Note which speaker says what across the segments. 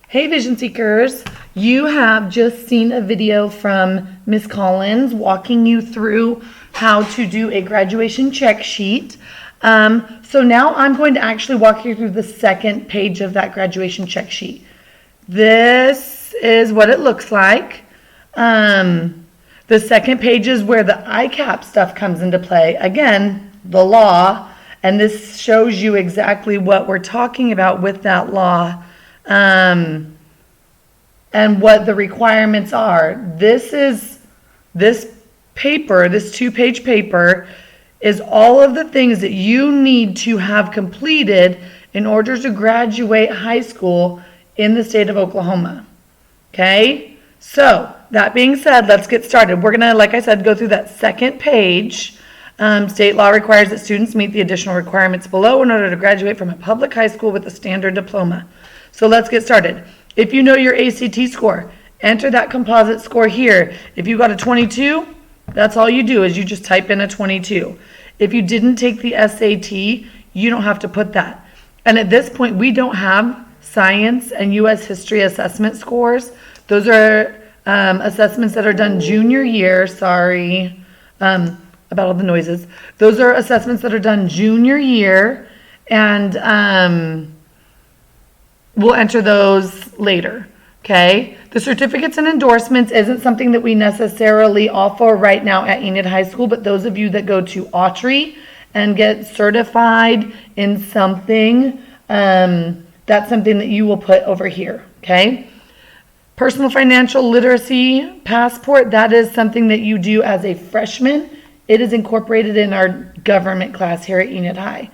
Speaker 1: Hey Vision Seekers, you have just seen a video from Miss Collins walking you through how to do a graduation check sheet. So now I'm going to actually walk you through the second page of that graduation check sheet. This is what it looks like. The second page is where the ICAP stuff comes into play. Again, the law, and this shows you exactly what we're talking about with that law. And what the requirements are. This paper, this 2-page paper, is all of the things that you need to have completed in order to graduate high school in the state of Oklahoma. Okay? So, that being said, let's get started. We're gonna, like I said, go through that second page. State law requires that students meet the additional requirements below in order to graduate from a public high school with a standard diploma. So let's get started. If you know your ACT score, enter that composite score here. If you got a 22, that's all you do is you just type in a 22. If you didn't take the SAT, you don't have to put that. And at this point, we don't have science and U.S. history assessment scores. Those are assessments that are done junior year. Sorry about all the noises. Those are assessments that are done junior year, and we'll enter those later, okay? The certificates and endorsements isn't something that we necessarily offer right now at Enid High School, but those of you that go to Autry and get certified in something, that's something that you will put over here, okay? Personal financial literacy passport, that is something that you do as a freshman. It is incorporated in our government class here at Enid High.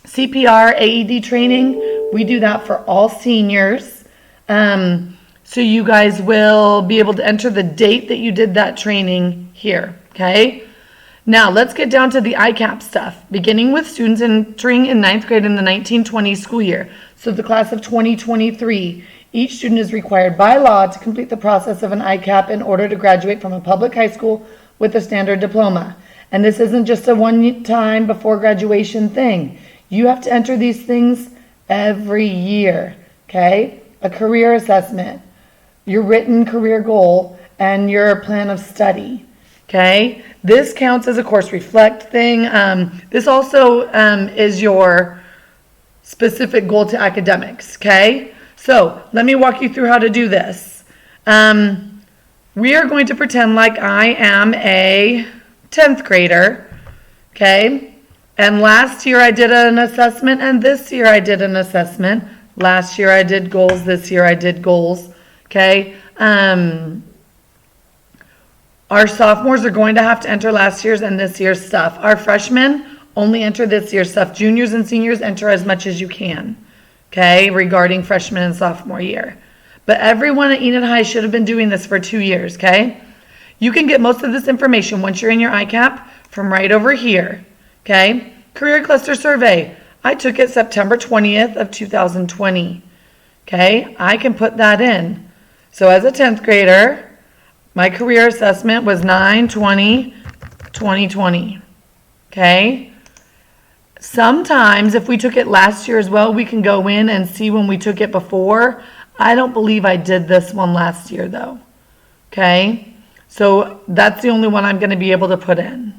Speaker 1: CPR, AED training, we do that for all seniors. So you guys will be able to enter the date that you did that training here, okay? Now let's get down to the ICAP stuff, beginning with students entering in 9th grade in the 1920 school year. So the class of 2023, each student is required by law to complete the process of an ICAP in order to graduate from a public high school with a standard diploma. And this isn't just a one-time before graduation thing. You have to enter these things every year, okay? A career assessment, your written career goal, and your plan of study, okay? This counts as a course reflect thing. This also is your specific goal to academics, okay? So let me walk you through how to do this. We are going to pretend like I am a 10th grader, okay? And last year I did an assessment, and this year I did an assessment. Last year I did goals, this year I did goals, okay? Our sophomores are going to have to enter last year's and this year's stuff. Our freshmen only enter this year's stuff. Juniors and seniors enter as much as you can, okay, regarding freshman and sophomore year. But everyone at Enid High should have been doing this for 2 years, okay? You can get most of this information once you're in your ICAP from right over here. Okay, Career Cluster Survey. I took it September 20th of 2020. Okay, I can put that in. So as a 10th grader, my career assessment was 9/20/2020. Okay, sometimes if we took it last year as well, we can go in and see when we took it before. I don't believe I did this one last year though. Okay, so that's the only one I'm going to be able to put in.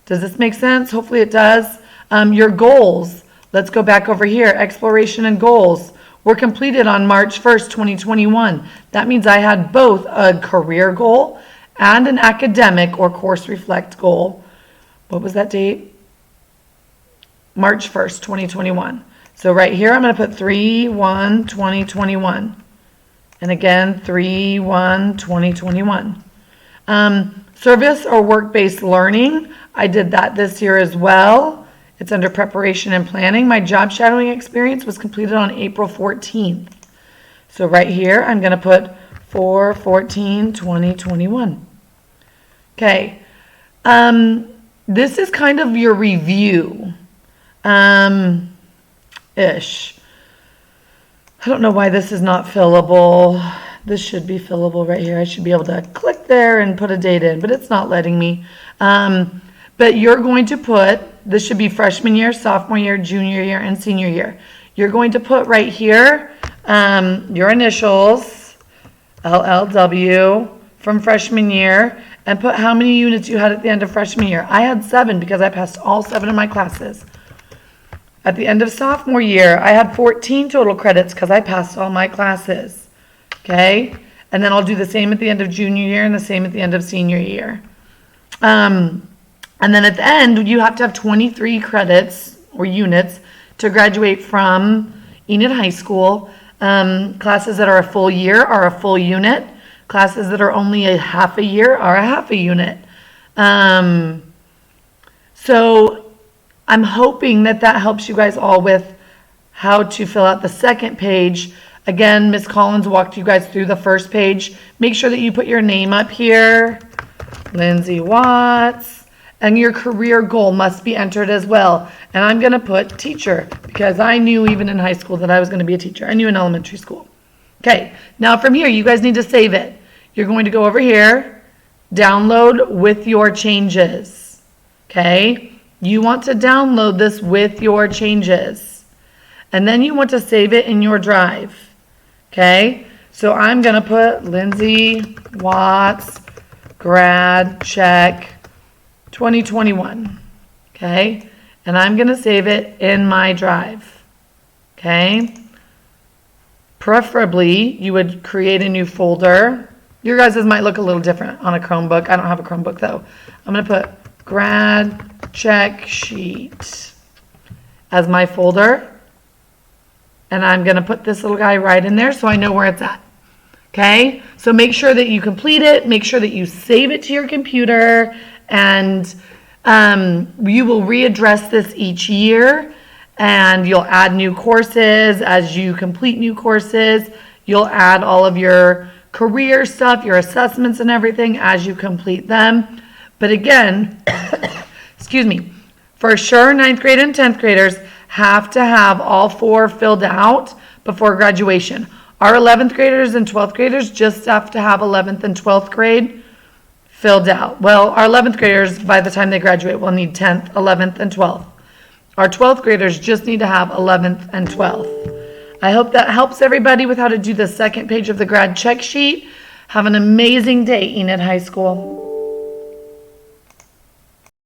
Speaker 1: Does this make sense? Hopefully it does. Your goals, let's go back over here. Exploration and goals were completed on March 1st, 2021. That means I had both a career goal and an academic or course reflect goal. What was that date? March 1st, 2021. So right here, I'm going to put 3/1/2021. And again, 3/1/2021. Service or work-based learning, I did that this year as well. It's under preparation and planning. My job shadowing experience was completed on April 14th. So right here, I'm going to put 4/14/2021. Okay. This is kind of your review. Ish. I don't know why this is not fillable. This should be fillable right here. I should be able to click there and put a date in, but it's not letting me. But you're going to put, this should be freshman year, sophomore year, junior year, and senior year. you're going to put right here your initials, LLW, from freshman year, and put how many units you had at the end of freshman year. I had 7 because I passed all 7 of my classes. At the end of sophomore year, I had 14 total credits because I passed all my classes. Okay? And then I'll do the same at the end of junior year and the same at the end of senior year. And then at the end, you have to have 23 credits or units to graduate from Enid High School. Classes that are a full year are a full unit. Classes that are only a half a year are a half a unit. So I'm hoping that helps you guys all with how to fill out the second page. Again, Miss Collins walked you guys through the first page. Make sure that you put your name up here, Lindsay Watts, and your career goal must be entered as well. And I'm going to put teacher because I knew even in high school that I was going to be a teacher. I knew in elementary school. Okay, now from here, you guys need to save it. You're going to go over here, download with your changes. Okay, you want to download this with your changes. And then you want to save it in your drive. Okay, so I'm going to put Lindsay Watts Grad Check 2021. Okay, and I'm going to save it in my drive. Okay, preferably you would create a new folder. Your guys' might look a little different on a Chromebook. I don't have a Chromebook though. I'm going to put Grad Checksheet as my folder. And I'm going to put this little guy right in there so I know where it's at. Okay? So make sure that you complete it. Make sure that you save it to your computer. And you will readdress this each year. And you'll add new courses as you complete new courses. You'll add all of your career stuff, your assessments and everything as you complete them. But again, excuse me, for sure 9th grade and 10th graders have to have all 4 filled out before graduation. Our 11th graders and 12th graders just have to have 11th and 12th grade filled out. Well, our 11th graders, by the time they graduate, will need 10th, 11th, and 12th. Our 12th graders just need to have 11th and 12th. I hope that helps everybody with how to do the second page of the grad check sheet. Have an amazing day, Enid High School.